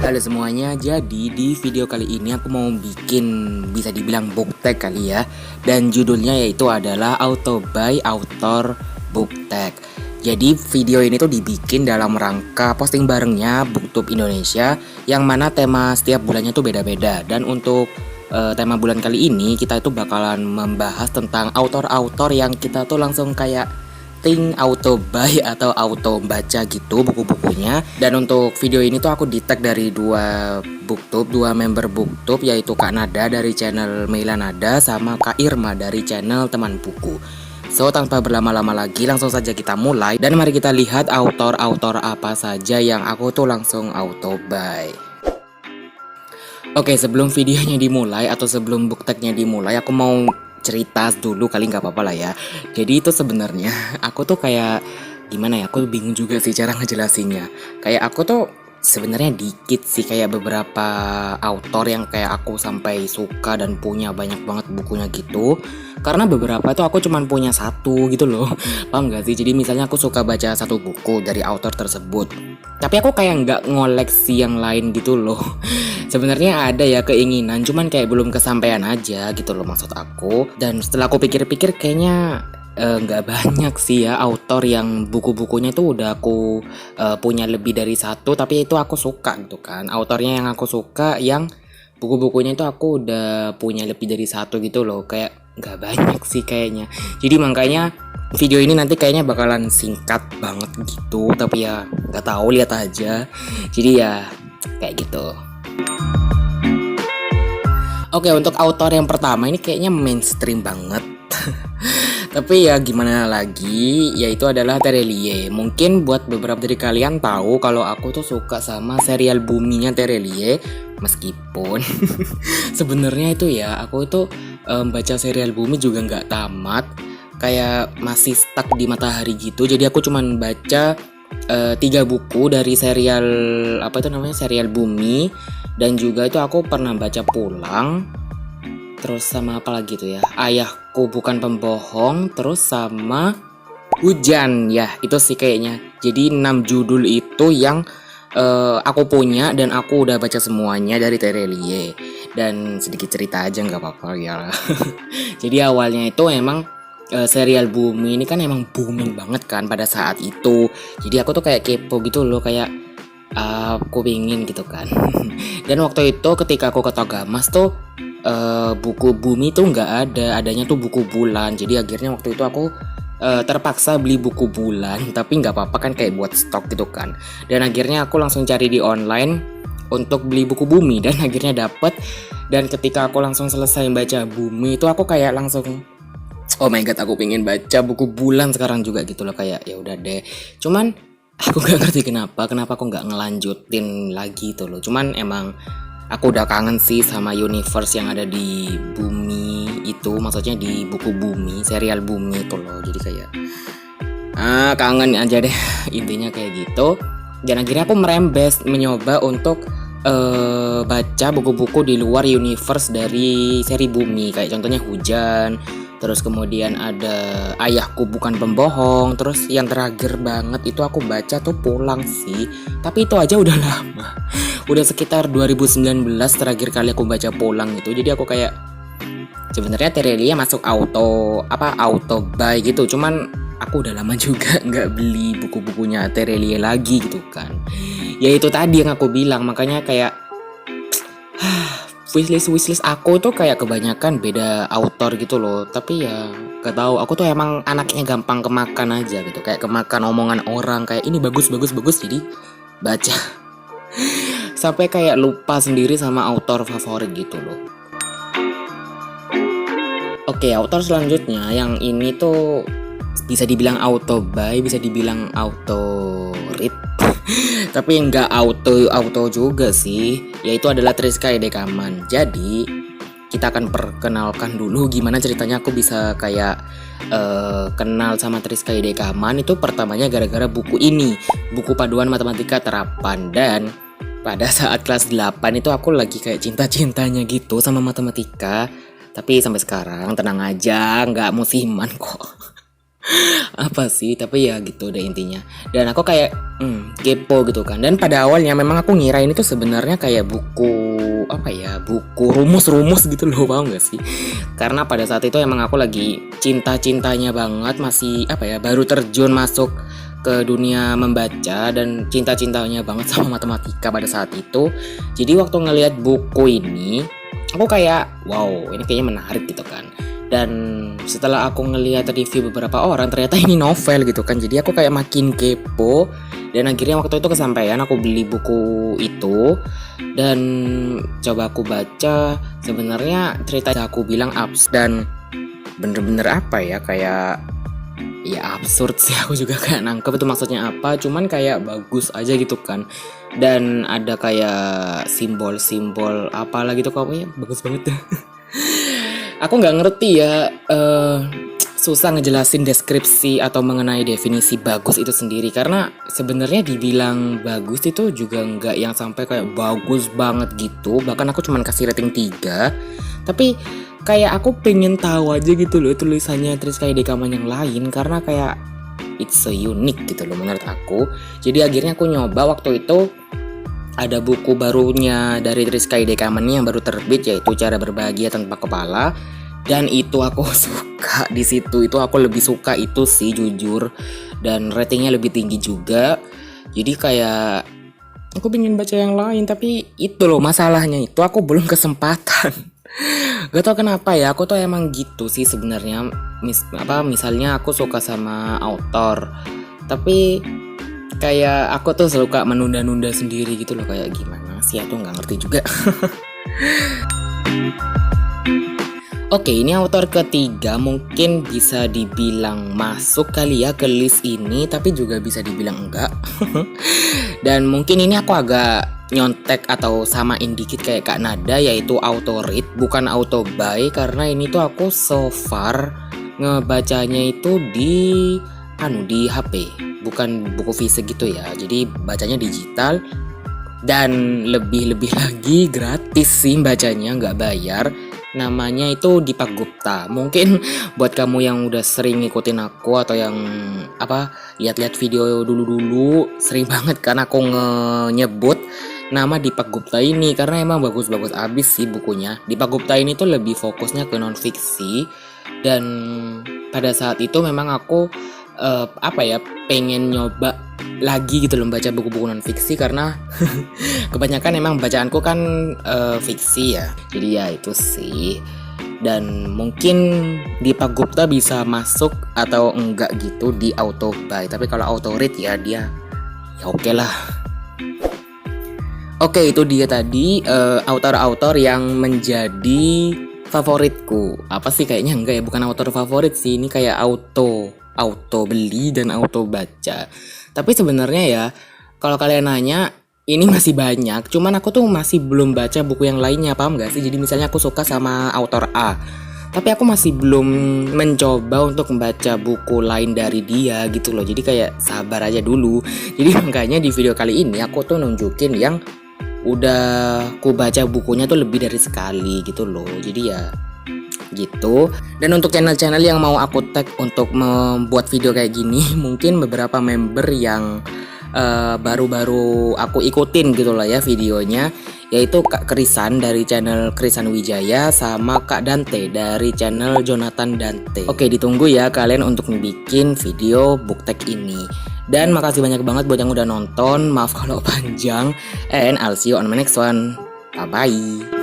Halo semuanya, jadi di video kali ini aku mau bikin bisa dibilang book tag kali ya. Dan judulnya yaitu adalah Auto by Author Book Tag. Jadi video ini tuh dibikin dalam rangka posting barengnya BookTube Indonesia, yang mana tema setiap bulannya tuh beda-beda. Dan untuk tema bulan kali ini kita itu bakalan membahas tentang autor-autor yang kita tuh langsung kayak auto buy atau auto baca gitu buku-bukunya. Dan untuk video ini tuh aku di tag dari dua member BookTube, yaitu Kak Nada dari channel Meila Nada sama Kak Irma dari channel Teman Buku. So tanpa berlama-lama lagi langsung saja kita mulai, dan mari kita lihat autor-autor apa saja yang aku tuh langsung auto buy. Oke, sebelum videonya dimulai atau sebelum book tagnya dimulai, aku mau cerita dulu kali, nggak apa-apa lah ya. Jadi itu sebenarnya aku tuh kayak gimana ya, aku bingung juga sih cara ngejelasinnya. Kayak aku tuh sebenarnya dikit sih kayak beberapa autor yang kayak aku sampai suka dan punya banyak banget bukunya gitu. Karena beberapa itu aku cuman punya satu gitu loh. Paham gak sih? Jadi misalnya aku suka baca satu buku dari autor tersebut, tapi aku kayak nggak ngoleksi yang lain gitu loh. Sebenarnya ada ya keinginan, cuman kayak belum kesampaian aja gitu loh maksud aku. Dan setelah aku pikir-pikir kayaknya nggak banyak sih ya autor yang buku-bukunya tuh udah aku punya lebih dari satu, tapi itu aku suka gitu kan. Autornya yang aku suka yang buku-bukunya itu aku udah punya lebih dari satu gitu loh. Kayak nggak banyak sih kayaknya. Jadi makanya video ini nanti kayaknya bakalan singkat banget gitu, tapi ya nggak tahu, lihat aja. Jadi ya kayak gitu. Oke, untuk autor yang pertama ini kayaknya mainstream banget. Tapi ya gimana lagi, yaitu adalah Terelie. Mungkin buat beberapa dari kalian tahu kalau aku tuh suka sama serial Buminya Terelie. Meskipun sebenarnya itu ya aku itu baca serial Bumi juga nggak tamat, kayak masih stuck di Matahari gitu. Jadi aku cuman baca 3 buku dari serial apa itu namanya, serial Bumi. Dan juga itu aku pernah baca Pulang, terus sama apa lagi tuh ya, Ayahku Bukan Pembohong, terus sama Hujan ya, itu sih kayaknya. Jadi 6 judul itu yang aku punya dan aku udah baca semuanya dari Terelie. Dan sedikit cerita aja nggak apa-apa ya. Jadi awalnya itu emang serial Bumi ini kan emang booming banget kan pada saat itu. Jadi aku tuh kayak kepo gitu loh, kayak aku pingin gitu kan. Dan waktu itu ketika aku ke Togamas tuh buku Bumi tuh nggak ada, adanya tuh buku Bulan. Jadi akhirnya waktu itu aku terpaksa beli buku Bulan, tapi nggak apa-apa kan, kayak buat stok gitu kan. Dan akhirnya aku langsung cari di online untuk beli buku Bumi, dan akhirnya dapet. Dan ketika aku langsung selesai baca Bumi itu aku kayak langsung oh my god, aku pengen baca buku Bulan sekarang juga gitu loh. Kayak ya udah deh, cuman aku gak ngerti kenapa aku nggak ngelanjutin lagi tuh loh. Cuman emang aku udah kangen sih sama universe yang ada di Bumi itu, maksudnya di buku Bumi, serial Bumi itu loh. Jadi kayak kangen aja deh intinya kayak gitu. Dan akhirnya aku merembes mencoba untuk baca buku-buku di luar universe dari seri Bumi, kayak contohnya Hujan, terus kemudian ada Ayahku Bukan Pembohong, terus yang terakhir banget itu aku baca tuh Pulang sih. Tapi itu aja udah lama. Udah sekitar 2019 terakhir kali aku baca Pulang itu. Jadi aku kayak sebenarnya Terelie masuk auto buy gitu. Cuman aku udah lama juga nggak beli buku-bukunya Terelie lagi gitu kan. Ya itu tadi yang aku bilang, makanya kayak wishlist aku tuh kayak kebanyakan beda autor gitu loh. Tapi ya gak tahu, aku tuh emang anaknya gampang kemakan aja gitu, kayak kemakan omongan orang, kayak ini bagus jadi baca. Sampai kayak lupa sendiri sama autor favorit gitu loh. Oke, autor selanjutnya yang ini tuh bisa dibilang auto buy, bisa dibilang auto read. Tapi nggak auto juga sih, yaitu adalah Triska Edekaman. Jadi kita akan perkenalkan dulu gimana ceritanya aku bisa kayak kenal sama Triska Edekaman. Itu pertamanya gara-gara buku ini, buku Paduan Matematika Terapan. Dan pada saat kelas 8 itu aku lagi kayak cinta-cintanya gitu sama matematika. Tapi sampai sekarang tenang aja, nggak musiman kok. apa sih, tapi ya gitu deh intinya. Dan aku kayak kepo gitu kan. Dan pada awalnya memang aku ngira ini tuh sebenarnya kayak buku apa ya, buku rumus-rumus gitu loh, paham gak sih? Karena pada saat itu emang aku lagi cinta-cintanya banget, masih apa ya, baru terjun masuk ke dunia membaca dan cinta-cintanya banget sama matematika pada saat itu. Jadi waktu ngelihat buku ini, aku kayak wow, ini kayaknya menarik gitu kan. Dan setelah aku ngelihat review beberapa orang, ternyata ini novel gitu kan. Jadi aku kayak makin kepo. Dan akhirnya waktu itu kesampaian, aku beli buku itu dan coba aku baca. Sebenarnya cerita aku bilang absurd dan bener-bener apa ya, kayak ya absurd sih. Aku juga kayak nangkep itu maksudnya apa. Cuman kayak bagus aja gitu kan. Dan ada kayak simbol-simbol apalah gitu, pokoknya bagus banget. Aku nggak ngerti ya, susah ngejelasin deskripsi atau mengenai definisi bagus itu sendiri. Karena sebenarnya dibilang bagus itu juga nggak yang sampai kayak bagus banget gitu. Bahkan aku cuman kasih rating 3. Tapi kayak aku pengen tahu aja gitu loh tulisannya Triska Dekaman yang lain. Karena kayak it's so unique gitu loh menurut aku. Jadi akhirnya aku nyoba waktu itu. Ada buku barunya dari Triska Dekaman yang baru terbit, yaitu Cara Berbahagia Tanpa Kepala. Dan itu aku suka di situ. Itu aku lebih suka itu sih jujur. Dan ratingnya lebih tinggi juga. Jadi kayak aku pengen baca yang lain, tapi itu loh masalahnya, itu aku belum kesempatan. Gak tau kenapa ya, aku tuh emang gitu sih sebenarnya. Misalnya aku suka sama author, tapi kayak aku tuh suka menunda-nunda sendiri gitu loh. Kayak gimana sih, aku nggak ngerti juga. Oke, ini author ketiga, mungkin bisa dibilang masuk kali ya ke list ini, tapi juga bisa dibilang enggak. Dan mungkin ini aku agak nyontek atau samain dikit kayak Kak Nada, yaitu auto read bukan auto buy. Karena ini tuh aku so far ngebacanya itu di HP, bukan buku fisik gitu ya. Jadi bacanya digital dan lebih lagi gratis sih bacanya, nggak bayar. Namanya itu Dipak Gupta. Mungkin buat kamu yang udah sering ngikutin aku atau yang lihat-lihat video dulu sering banget kan aku nyebut nama Dipak Gupta ini, karena emang bagus-bagus abis sih bukunya. Dipak Gupta ini tuh lebih fokusnya ke non fiksi. Dan pada saat itu memang aku pengen nyoba lagi gitu loh baca buku-buku non fiksi, karena kebanyakan emang bacaanku kan fiksi ya. Jadi ya itu sih. Dan mungkin Dipak Gupta bisa masuk atau enggak gitu di auto buy. Tapi kalau auto read ya dia ya oke lah. Oke, itu dia tadi author-author yang menjadi favoritku. Apa sih, kayaknya enggak ya, bukan author favorit sih. Ini kayak auto beli dan auto baca. Tapi sebenarnya ya, kalau kalian nanya, ini masih banyak. Cuman aku tuh masih belum baca buku yang lainnya, paham gak sih? Jadi misalnya aku suka sama author A, tapi aku masih belum mencoba untuk membaca buku lain dari dia gitu loh. Jadi kayak sabar aja dulu. Jadi makanya di video kali ini aku tuh nunjukin yang udah ku baca bukunya tuh lebih dari sekali gitu loh. Jadi ya gitu. Dan untuk channel-channel yang mau aku tag untuk membuat video kayak gini, mungkin beberapa member yang baru-baru aku ikutin gitu lah ya videonya, yaitu Kak Krisan dari channel Krisan Wijaya sama Kak Dante dari channel Jonathan Dante. Oke, ditunggu ya kalian untuk bikin video book tag ini. Dan makasih banyak banget buat yang udah nonton. Maaf kalau panjang. And I'll see you on my next one. Bye bye.